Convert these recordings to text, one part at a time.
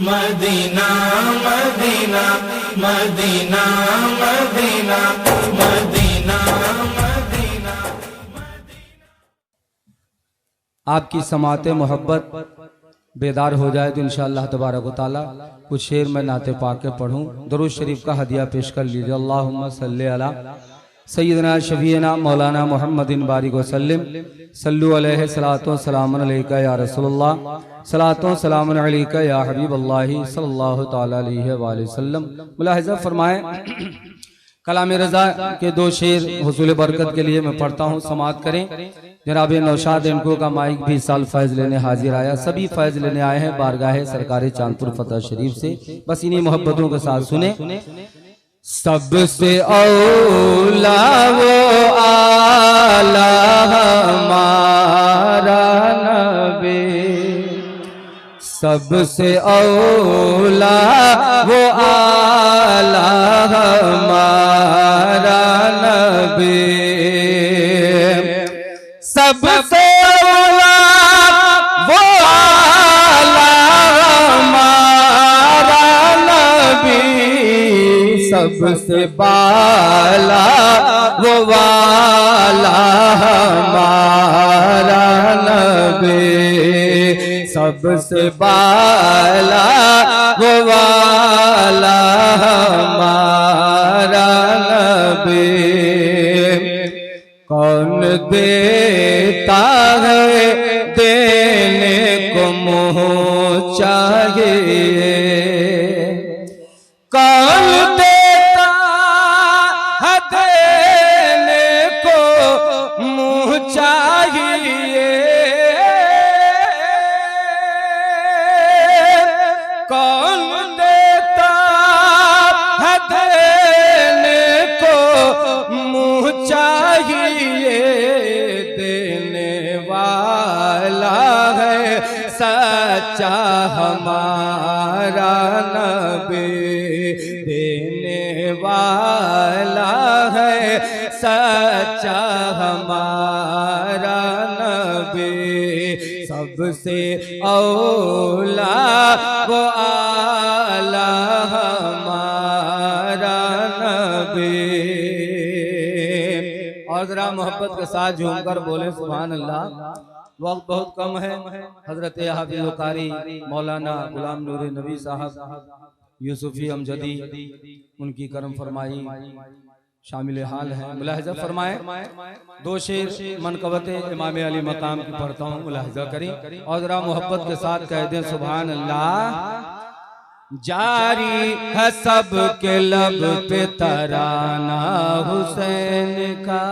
Medina Medina Medina Medina Medina Medina. आपकी समाते मोहब्बत बेदार हो जाए तो इंशाअल्लाह तबारक व तआला कुछ शेर में नाते पाक के पढ़ूं। दरूद शरीफ का हदिया पेश कर लीजिए। अल्लाहुम्मा सल्ली अला सय्यदना शफीना मौलाना मुहम्मदिन बारिक वसल्लम सल्लु अलैहि सलातो सलामुन अलैका या रसूलुल्लाह सलातो सलामुन अलैका या हबीबल्लाह सल्लल्लाहु तआला अलैहि वसल्लम। मुलाहिजा फरमाएं, कलाम रज़ा के दो शेर हुसूल बरकत के लिए मैं पढ़ता हूँ, समाअत करें। जनाब नौशाद इनको का माइक भी साल फैज़ लेने हाजिर आया। सभी फैज़ लेने आए हैं बारगाह सरकार चांदपुर फतेह शरीफ से। बस इन्हीं मोहब्बतों के साथ सुने। सबसे औला वो आला हमारा नबी, सबसे औला वो आला हमारा नबी, सबसे औला वो आला हमारा नबी, सबसे बाला वो वाला हमारा नबी, सबसे बाला वो वाला हमारा नबी। कौन देता है देने को मुँह चाहिए, कौन देता है देने को मुँह चाहिए, कौन देता है देने को मुँह चाहिए, देने वाला है सच्चा हमारा नबी, देने वाला है सच्चा हमारा नबी, सबसे औला वो आला हमारा नबी। और जरा मोहब्बत के साथ झूमकर बोले सुभान अल्लाह। वक्त बहुत कम है। हजरत हाफिज़ कारी मौलाना गुलाम नूर नबी साहब यूसुफी अमजदी उनकी करम फरमाई शामिल हाल है। मुलाहिजा फरमाए, दो शेर मनकबत इमाम अली मकाम की पढ़ता हूँ, मुलाहिजा करें और जरा मोहब्बत के साथ कह दें सुभान अल्लाह। जारी है सब के लब पे तराना हुसैन का,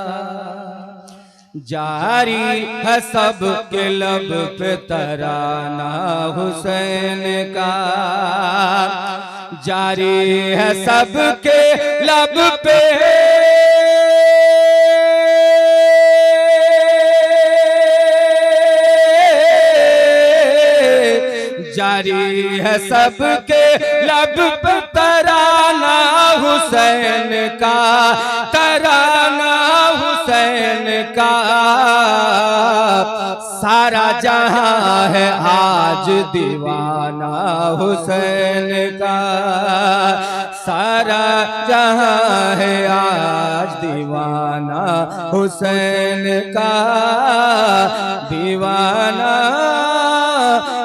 जारी है सब के लब पे तराना हुसैन का, जारी है सब के लब पे जारी है सबके लब पे तराना हुसैन का, तराना हुसैन का। सारा जहां है आज दीवाना हुसैन का, सारा जहां है आज दीवाना हुसैन का, दीवाना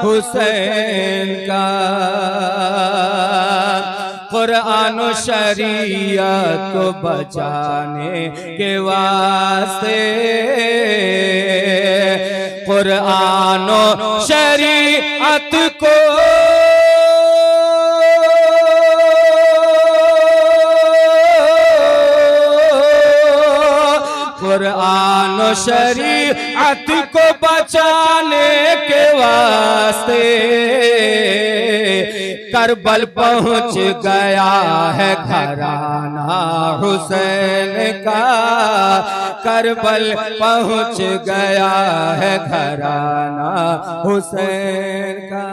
हुसैन का। कुरान और शरीयत को बचाने के वास्ते, कुरान और शरीयत को कुरान और शरीयत को बचाने के वास्ते करबल पहुंच गया है घराना हुसैन का, करबल पहुंच गया है घराना हुसैन का।